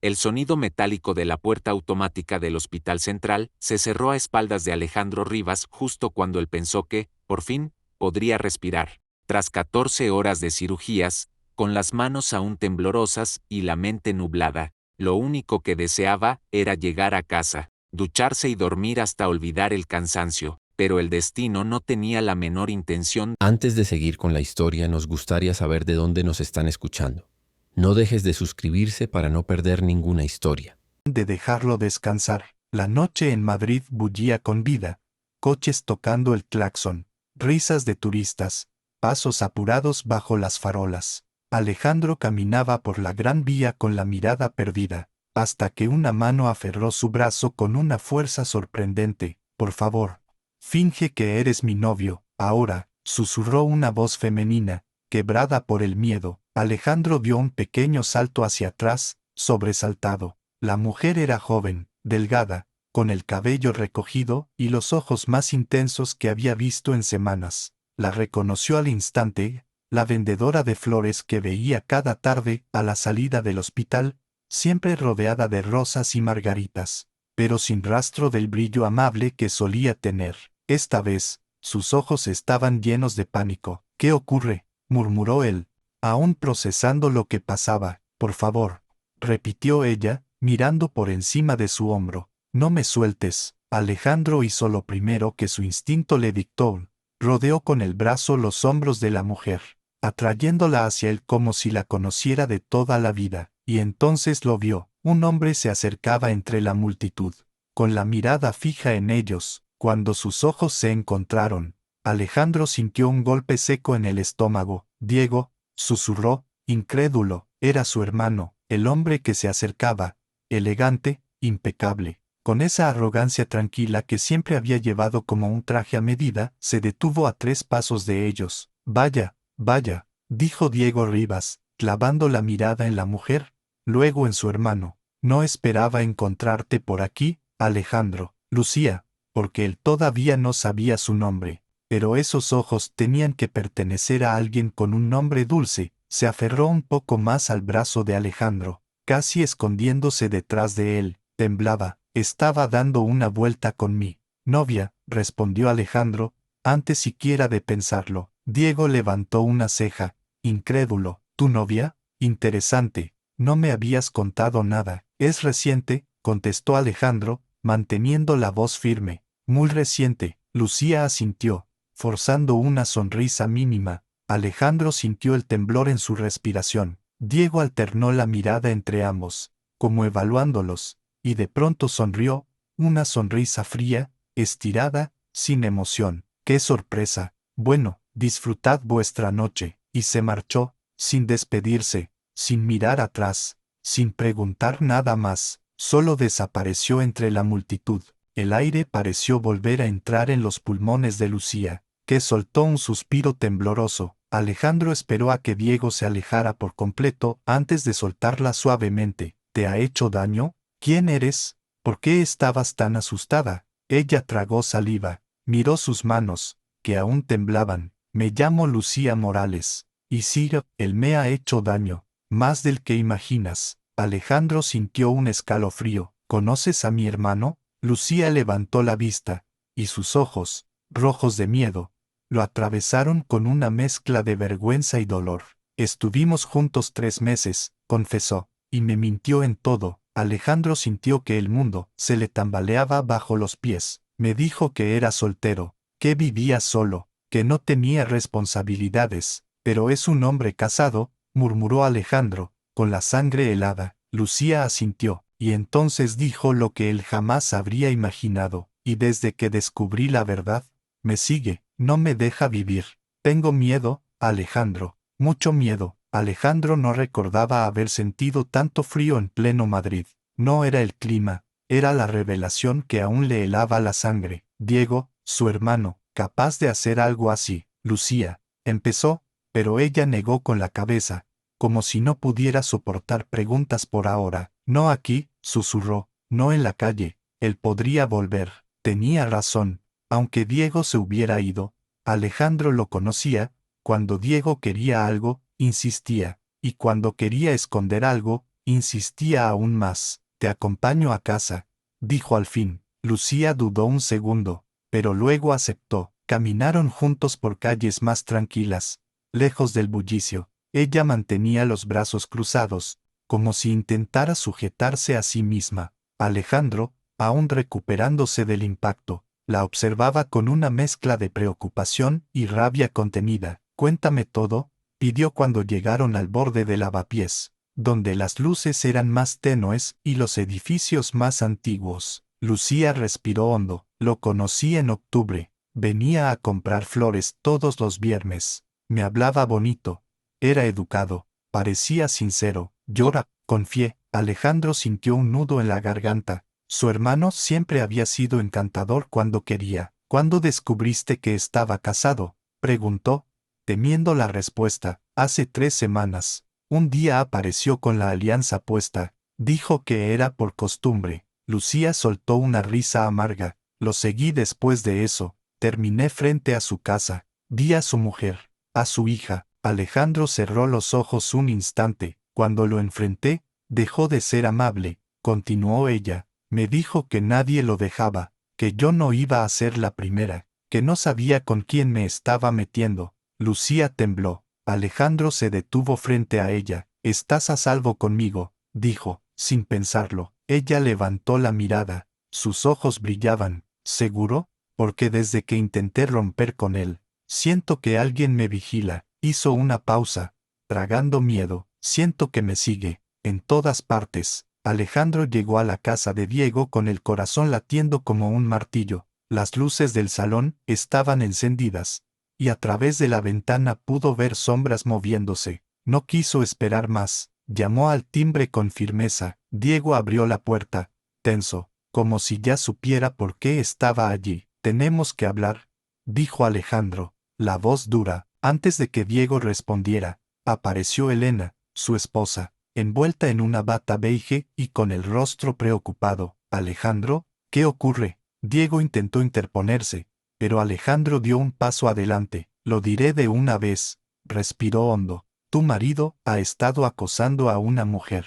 El sonido metálico de la puerta automática del Hospital Central se cerró a espaldas de Alejandro Rivas justo cuando él pensó que, por fin, podría respirar. Tras 14 horas de cirugías, con las manos aún temblorosas y la mente nublada, lo único que deseaba era llegar a casa, ducharse y dormir hasta olvidar el cansancio, pero el destino no tenía la menor intención. Antes de seguir con la historia, nos gustaría saber de dónde nos están escuchando. No dejes de suscribirse para no perder ninguna historia. De dejarlo descansar. La noche en Madrid bullía con vida, coches tocando el claxon, risas de turistas, pasos apurados bajo las farolas. Alejandro caminaba por la Gran Vía con la mirada perdida, hasta que una mano aferró su brazo con una fuerza sorprendente. Por favor, finge que eres mi novio, ahora, susurró una voz femenina, quebrada por el miedo. Alejandro dio un pequeño salto hacia atrás, sobresaltado. La mujer era joven, delgada, con el cabello recogido y los ojos más intensos que había visto en semanas. La reconoció al instante, la vendedora de flores que veía cada tarde a la salida del hospital, siempre rodeada de rosas y margaritas, pero sin rastro del brillo amable que solía tener. Esta vez, sus ojos estaban llenos de pánico. «¿Qué ocurre?», murmuró él, aún procesando lo que pasaba. «Por favor», repitió ella, mirando por encima de su hombro. «No me sueltes». Alejandro hizo lo primero que su instinto le dictó. Rodeó con el brazo los hombros de la mujer, atrayéndola hacia él como si la conociera de toda la vida. Y entonces lo vio. Un hombre se acercaba entre la multitud, con la mirada fija en ellos. Cuando sus ojos se encontraron, Alejandro sintió un golpe seco en el estómago. «Diego», susurró, incrédulo. Era su hermano, el hombre que se acercaba, elegante, impecable. Con esa arrogancia tranquila que siempre había llevado como un traje a medida, se detuvo a 3 pasos de ellos. «Vaya, vaya», dijo Diego Rivas, clavando la mirada en la mujer, luego en su hermano. «No esperaba encontrarte por aquí, Alejandro». Lucía, porque él todavía no sabía su nombre, pero esos ojos tenían que pertenecer a alguien con un nombre dulce. Se aferró un poco más al brazo de Alejandro, casi escondiéndose detrás de él. Temblaba. «Estaba dando una vuelta con mi novia», respondió Alejandro, antes siquiera de pensarlo. Diego levantó una ceja, incrédulo. «¿Tu novia? Interesante. No me habías contado nada». «Es reciente», contestó Alejandro, manteniendo la voz firme. «Muy reciente». Lucía asintió, forzando una sonrisa mínima. Alejandro sintió el temblor en su respiración. Diego alternó la mirada entre ambos, como evaluándolos, y de pronto sonrió, una sonrisa fría, estirada, sin emoción. «¡Qué sorpresa! Bueno, disfrutad vuestra noche». Y se marchó, sin despedirse, sin mirar atrás, sin preguntar nada más. Solo desapareció entre la multitud. El aire pareció volver a entrar en los pulmones de Lucía, que soltó un suspiro tembloroso. Alejandro esperó a que Diego se alejara por completo antes de soltarla suavemente. «¿Te ha hecho daño? ¿Quién eres? ¿Por qué estabas tan asustada?». Ella tragó saliva, miró sus manos, que aún temblaban. «Me llamo Lucía Morales. Y sí, él me ha hecho daño, más del que imaginas». Alejandro sintió un escalofrío. «¿Conoces a mi hermano?». Lucía levantó la vista, y sus ojos, rojos de miedo, lo atravesaron con una mezcla de vergüenza y dolor. «Estuvimos juntos 3 meses», confesó, «y me mintió en todo». Alejandro sintió que el mundo se le tambaleaba bajo los pies. «Me dijo que era soltero, que vivía solo, que no tenía responsabilidades, pero es un hombre casado», murmuró Alejandro, con la sangre helada. Lucía asintió, y entonces dijo lo que él jamás habría imaginado. «Y desde que descubrí la verdad, me sigue, no me deja vivir. Tengo miedo, Alejandro, mucho miedo». Alejandro no recordaba haber sentido tanto frío en pleno Madrid. No era el clima, era la revelación que aún le helaba la sangre. «Diego, su hermano, capaz de hacer algo así». Lucía empezó, pero ella negó con la cabeza, como si no pudiera soportar preguntas por ahora. «No aquí», susurró, «no en la calle. Él podría volver». Tenía razón. Aunque Diego se hubiera ido, Alejandro lo conocía. Cuando Diego quería algo, insistía, y cuando quería esconder algo, insistía aún más. Te acompaño a casa, dijo al fin. Lucía dudó un segundo, pero luego aceptó. Caminaron juntos por calles más tranquilas, lejos del bullicio. Ella mantenía los brazos cruzados, como si intentara sujetarse a sí misma. Alejandro, aún recuperándose del impacto, la observaba con una mezcla de preocupación y rabia contenida. Cuéntame todo, pidió cuando llegaron al borde del lavapiés, donde las luces eran más tenues y los edificios más antiguos. Lucía respiró hondo. Lo conocí en octubre. Venía a comprar flores todos los viernes. Me hablaba bonito. Era educado. Parecía sincero. Llora, confié. Alejandro sintió un nudo en la garganta. Su hermano siempre había sido encantador cuando quería. ¿Cuándo descubriste que estaba casado?, preguntó, temiendo la respuesta. Hace 3 semanas. Un día apareció con la alianza puesta. Dijo que era por costumbre. Lucía soltó una risa amarga. Lo seguí después de eso. Terminé frente a su casa. Vi a su mujer, a su hija. Alejandro cerró los ojos un instante. Cuando lo enfrenté, dejó de ser amable. Continuó ella. Me dijo que nadie lo dejaba, que yo no iba a ser la primera, que no sabía con quién me estaba metiendo. Lucía tembló. Alejandro se detuvo frente a ella. Estás a salvo conmigo, dijo, sin pensarlo. Ella levantó la mirada. Sus ojos brillaban. ¿Seguro? Porque desde que intenté romper con él, siento que alguien me vigila. Hizo una pausa, tragando miedo. Siento que me sigue, en todas partes. Alejandro llegó a la casa de Diego con el corazón latiendo como un martillo. Las luces del salón estaban encendidas, y a través de la ventana pudo ver sombras moviéndose. No quiso esperar más. Llamó al timbre con firmeza. Diego abrió la puerta, tenso, como si ya supiera por qué estaba allí. Tenemos que hablar, dijo Alejandro, la voz dura. Antes de que Diego respondiera, apareció Elena, su esposa, envuelta en una bata beige y con el rostro preocupado. Alejandro, ¿qué ocurre? Diego intentó interponerse, pero Alejandro dio un paso adelante. Lo diré de una vez, respiró hondo. Tu marido ha estado acosando a una mujer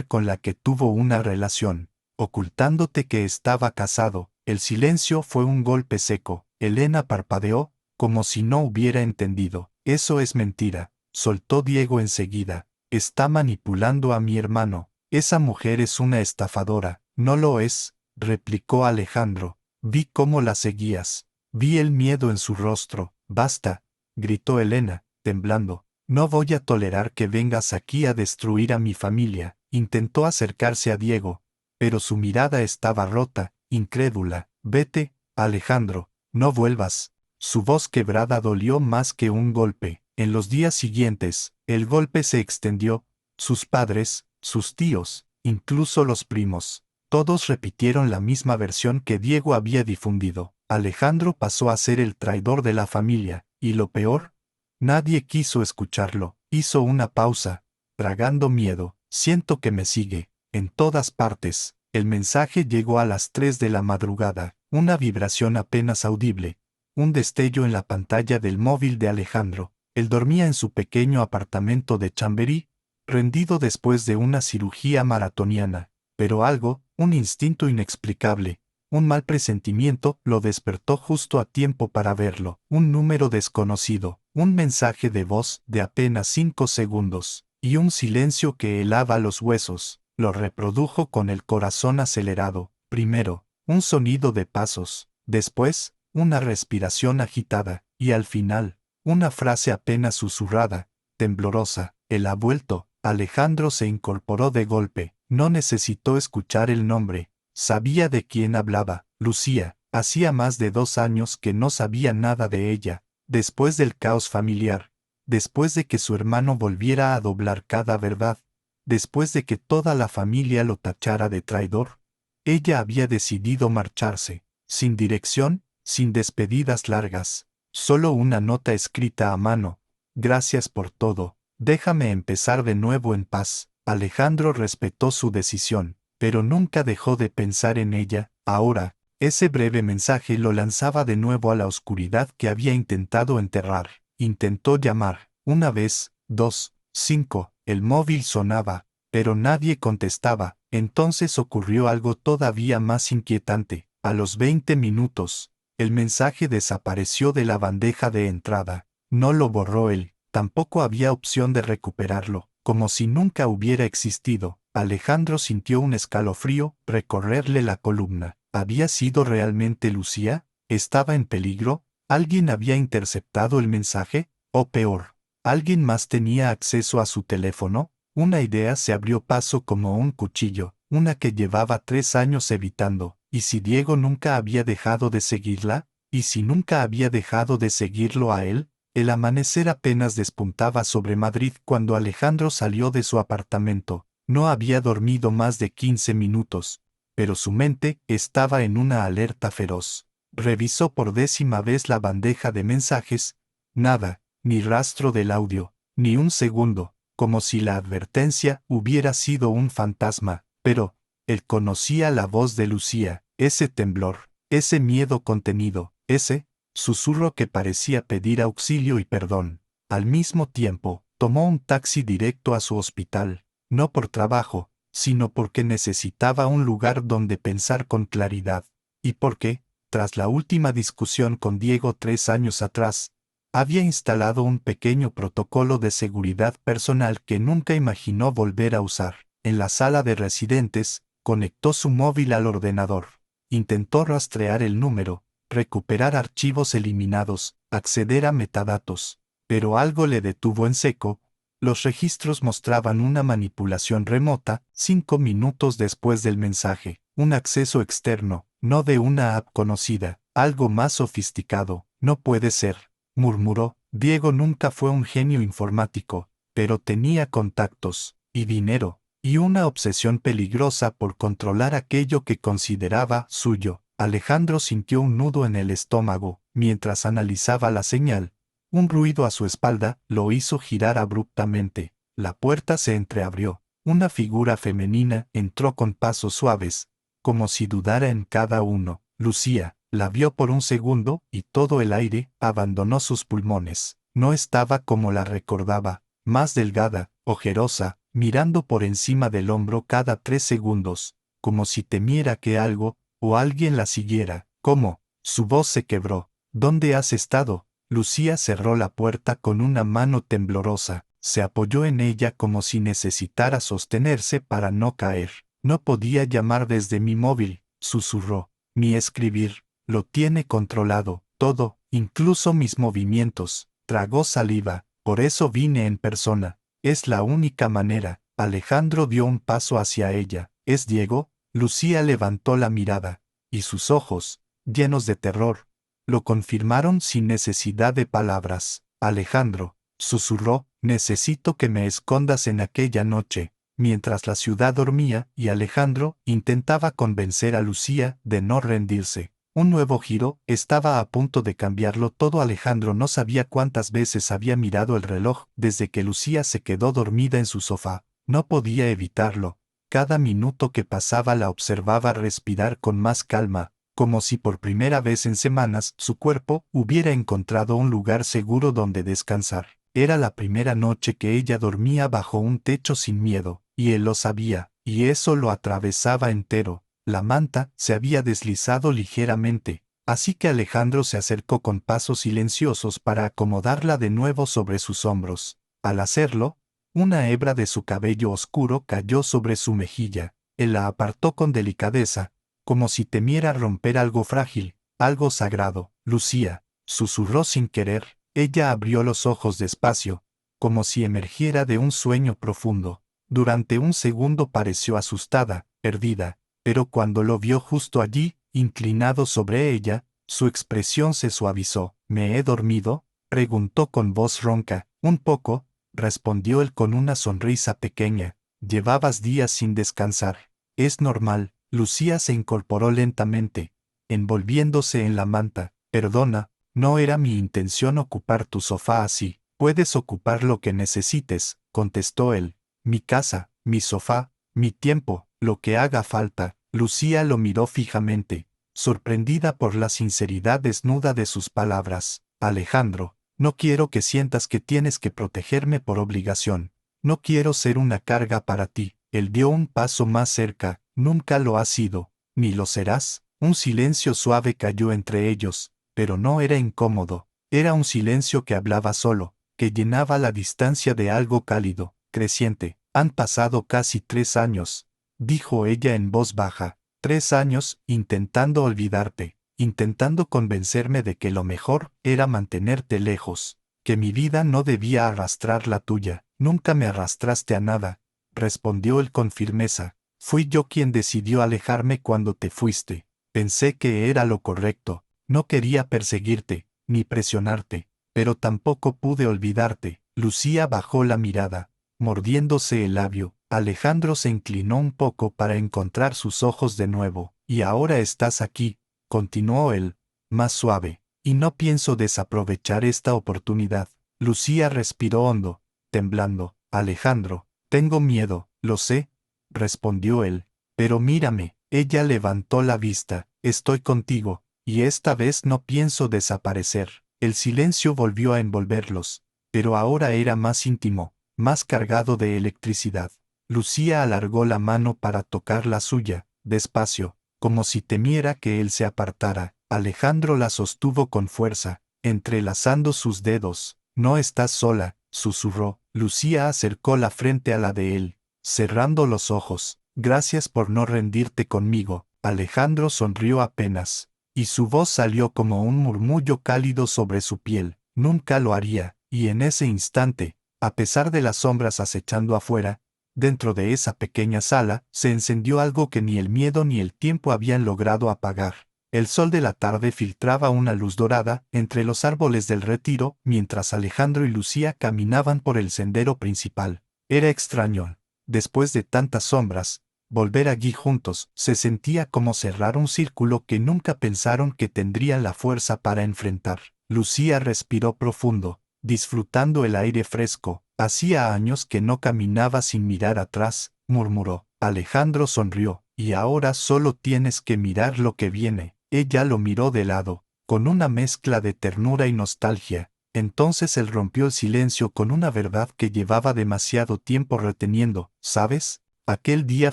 con la que tuvo una relación, ocultándote que estaba casado. El silencio fue un golpe seco. Elena parpadeó, como si no hubiera entendido. Eso es mentira, soltó Diego enseguida. Está manipulando a mi hermano. Esa mujer es una estafadora. No lo es, replicó Alejandro. Vi cómo la seguías. Vi el miedo en su rostro. Basta, gritó Elena, temblando. No voy a tolerar que vengas aquí a destruir a mi familia. Intentó acercarse a Diego, pero su mirada estaba rota, incrédula. Vete, Alejandro, no vuelvas. Su voz quebrada dolió más que un golpe. En los días siguientes, el golpe se extendió. Sus padres, sus tíos, incluso los primos, todos repitieron la misma versión que Diego había difundido. Alejandro pasó a ser el traidor de la familia, y lo peor, nadie quiso escucharlo. Hizo una pausa, tragando miedo. Siento que me sigue, en todas partes. El mensaje llegó a las 3 de la madrugada, una vibración apenas audible, un destello en la pantalla del móvil de Alejandro. Él dormía en su pequeño apartamento de Chamberí, rendido después de una cirugía maratoniana, pero algo, un instinto inexplicable, un mal presentimiento, lo despertó justo a tiempo para verlo. Un número desconocido, un mensaje de voz de apenas 5 segundos, y un silencio que helaba los huesos. Lo reprodujo con el corazón acelerado. Primero, un sonido de pasos, después, una respiración agitada, y al final, una frase apenas susurrada, temblorosa. Él ha vuelto. Alejandro se incorporó de golpe. No necesitó escuchar el nombre. Sabía de quién hablaba. Lucía. Hacía más de 2 años que no sabía nada de ella. Después del caos familiar, después de que su hermano volviera a doblar cada verdad, después de que toda la familia lo tachara de traidor, ella había decidido marcharse, sin dirección, sin despedidas largas, solo una nota escrita a mano. Gracias por todo, déjame empezar de nuevo en paz. Alejandro respetó su decisión, pero nunca dejó de pensar en ella. Ahora, ese breve mensaje lo lanzaba de nuevo a la oscuridad que había intentado enterrar. Intentó llamar, 1 vez, 2, 5, el móvil sonaba, pero nadie contestaba. Entonces ocurrió algo todavía más inquietante. A los 20 minutos, el mensaje desapareció de la bandeja de entrada. No lo borró él, tampoco había opción de recuperarlo, como si nunca hubiera existido. Alejandro sintió un escalofrío recorrerle la columna. ¿Había sido realmente Lucía? ¿Estaba en peligro? ¿Alguien había interceptado el mensaje? O peor, ¿alguien más tenía acceso a su teléfono? Una idea se abrió paso como un cuchillo, una que llevaba 3 años evitando. ¿Y si Diego nunca había dejado de seguirla? ¿Y si nunca había dejado de seguirlo a él? El amanecer apenas despuntaba sobre Madrid cuando Alejandro salió de su apartamento. No había dormido más de 15 minutos, pero su mente estaba en una alerta feroz. Revisó por 10ª vez la bandeja de mensajes. Nada, ni rastro del audio, ni un segundo, como si la advertencia hubiera sido un fantasma. Pero él conocía la voz de Lucía, ese temblor, ese miedo contenido, ese susurro que parecía pedir auxilio y perdón. Al mismo tiempo, tomó un taxi directo a su hospital, no por trabajo, sino porque necesitaba un lugar donde pensar con claridad, y porque, tras la última discusión con Diego 3 años atrás, había instalado un pequeño protocolo de seguridad personal que nunca imaginó volver a usar. En la sala de residentes, conectó su móvil al ordenador. Intentó rastrear el número, recuperar archivos eliminados, acceder a metadatos, pero algo le detuvo en seco. Los registros mostraban una manipulación remota, 5 minutos después del mensaje, un acceso externo, no de una app conocida, algo más sofisticado. No puede ser, murmuró. Diego nunca fue un genio informático, pero tenía contactos, y dinero, y una obsesión peligrosa por controlar aquello que consideraba suyo. Alejandro sintió un nudo en el estómago, mientras analizaba la señal. Un ruido a su espalda lo hizo girar abruptamente. La puerta se entreabrió. Una figura femenina entró con pasos suaves, como si dudara en cada uno. Lucía la vio por un segundo y todo el aire abandonó sus pulmones. No estaba como la recordaba, más delgada, ojerosa, mirando por encima del hombro cada 3 segundos, como si temiera que algo o alguien la siguiera. ¿Cómo? Su voz se quebró. ¿Dónde has estado? Lucía cerró la puerta con una mano temblorosa, se apoyó en ella como si necesitara sostenerse para no caer. No podía llamar desde mi móvil, susurró, ni escribir. Lo tiene controlado, todo, incluso mis movimientos. Tragó saliva. Por eso vine en persona. Es la única manera. Alejandro dio un paso hacia ella. ¿Es Diego? Lucía levantó la mirada, y sus ojos, llenos de terror, lo confirmaron sin necesidad de palabras. Alejandro, susurró, necesito que me escondas en aquella noche. Mientras la ciudad dormía y Alejandro intentaba convencer a Lucía de no rendirse. Un nuevo giro estaba a punto de cambiarlo todo. Alejandro no sabía cuántas veces había mirado el reloj desde que Lucía se quedó dormida en su sofá. No podía evitarlo. Cada minuto que pasaba la observaba respirar con más calma, como si por primera vez en semanas su cuerpo hubiera encontrado un lugar seguro donde descansar. Era la primera noche que ella dormía bajo un techo sin miedo, y él lo sabía, y eso lo atravesaba entero. La manta se había deslizado ligeramente, así que Alejandro se acercó con pasos silenciosos para acomodarla de nuevo sobre sus hombros. Al hacerlo, una hebra de su cabello oscuro cayó sobre su mejilla. Él la apartó con delicadeza, como si temiera romper algo frágil, algo sagrado. Lucía, susurró sin querer. Ella abrió los ojos despacio, como si emergiera de un sueño profundo. Durante un segundo pareció asustada, perdida, pero cuando lo vio justo allí, inclinado sobre ella, su expresión se suavizó. ¿Me he dormido?, preguntó con voz ronca. Un poco, respondió él con una sonrisa pequeña. Llevabas días sin descansar. Es normal. Lucía se incorporó lentamente, envolviéndose en la manta. Perdona, no era mi intención ocupar tu sofá así. Puedes ocupar lo que necesites, contestó él. Mi casa, mi sofá, mi tiempo, lo que haga falta. Lucía lo miró fijamente, sorprendida por la sinceridad desnuda de sus palabras. Alejandro, no quiero que sientas que tienes que protegerme por obligación. No quiero ser una carga para ti. Él dio un paso más cerca. Nunca lo has sido, ni lo serás. Un silencio suave cayó entre ellos, pero no era incómodo. Era un silencio que hablaba solo, que llenaba la distancia de algo cálido, creciente. Han pasado casi 3 años, dijo ella en voz baja. 3 años intentando olvidarte, intentando convencerme de que lo mejor era mantenerte lejos, que mi vida no debía arrastrar la tuya. Nunca me arrastraste a nada, respondió él con firmeza. Fui yo quien decidió alejarme cuando te fuiste. Pensé que era lo correcto. No quería perseguirte, ni presionarte, pero tampoco pude olvidarte. Lucía bajó la mirada, mordiéndose el labio. Alejandro se inclinó un poco para encontrar sus ojos de nuevo. Y ahora estás aquí, continuó él, más suave, y no pienso desaprovechar esta oportunidad. Lucía respiró hondo, temblando. Alejandro, tengo miedo, lo sé, respondió él. Pero mírame. Ella levantó la vista. Estoy contigo, y esta vez no pienso desaparecer. El silencio volvió a envolverlos, pero ahora era más íntimo, más cargado de electricidad. Lucía alargó la mano para tocar la suya, despacio, como si temiera que él se apartara. Alejandro la sostuvo con fuerza, entrelazando sus dedos. No estás sola, susurró. Lucía acercó la frente a la de él, cerrando los ojos. Gracias por no rendirte conmigo. Alejandro sonrió apenas, y su voz salió como un murmullo cálido sobre su piel. Nunca lo haría, y en ese instante, a pesar de las sombras acechando afuera, dentro de esa pequeña sala, se encendió algo que ni el miedo ni el tiempo habían logrado apagar. El sol de la tarde filtraba una luz dorada entre los árboles del retiro mientras Alejandro y Lucía caminaban por el sendero principal. Era extraño. Después de tantas sombras, volver allí juntos se sentía como cerrar un círculo que nunca pensaron que tendrían la fuerza para enfrentar. Lucía respiró profundo, disfrutando el aire fresco. Hacía años que no caminaba sin mirar atrás, murmuró. Alejandro sonrió. Y ahora solo tienes que mirar lo que viene. Ella lo miró de lado, con una mezcla de ternura y nostalgia. Entonces él rompió el silencio con una verdad que llevaba demasiado tiempo reteniendo. ¿Sabes? Aquel día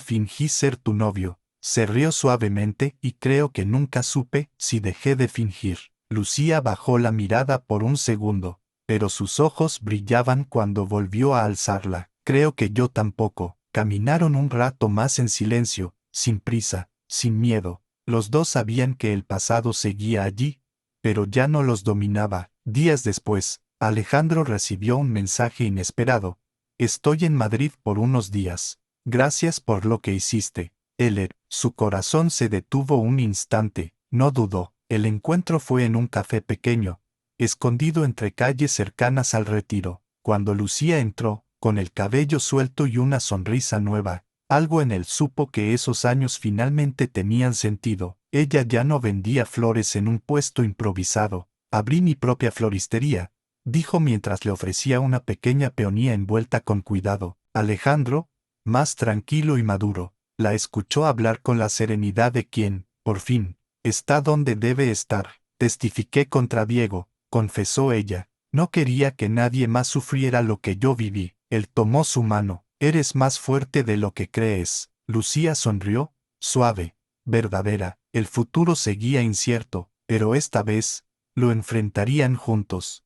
fingí ser tu novio. Se rió suavemente y creo que nunca supe si dejé de fingir. Lucía bajó la mirada por un segundo, pero sus ojos brillaban cuando volvió a alzarla. Creo que yo tampoco. Caminaron un rato más en silencio, sin prisa, sin miedo. Los dos sabían que el pasado seguía allí, pero ya no los dominaba. Días después, Alejandro recibió un mensaje inesperado. Estoy en Madrid por unos días. Gracias por lo que hiciste, Eller. Su corazón se detuvo un instante, no dudó. El encuentro fue en un café pequeño, escondido entre calles cercanas al retiro. Cuando Lucía entró, con el cabello suelto y una sonrisa nueva, algo en él supo que esos años finalmente tenían sentido. Ella ya no vendía flores en un puesto improvisado. Abrí mi propia floristería, dijo mientras le ofrecía una pequeña peonía envuelta con cuidado. Alejandro, más tranquilo y maduro, la escuchó hablar con la serenidad de quien, por fin, está donde debe estar. Testifiqué contra Diego, confesó ella. No quería que nadie más sufriera lo que yo viví. Él tomó su mano. Eres más fuerte de lo que crees. Lucía sonrió, suave, verdadera. El futuro seguía incierto, pero esta vez, lo enfrentarían juntos.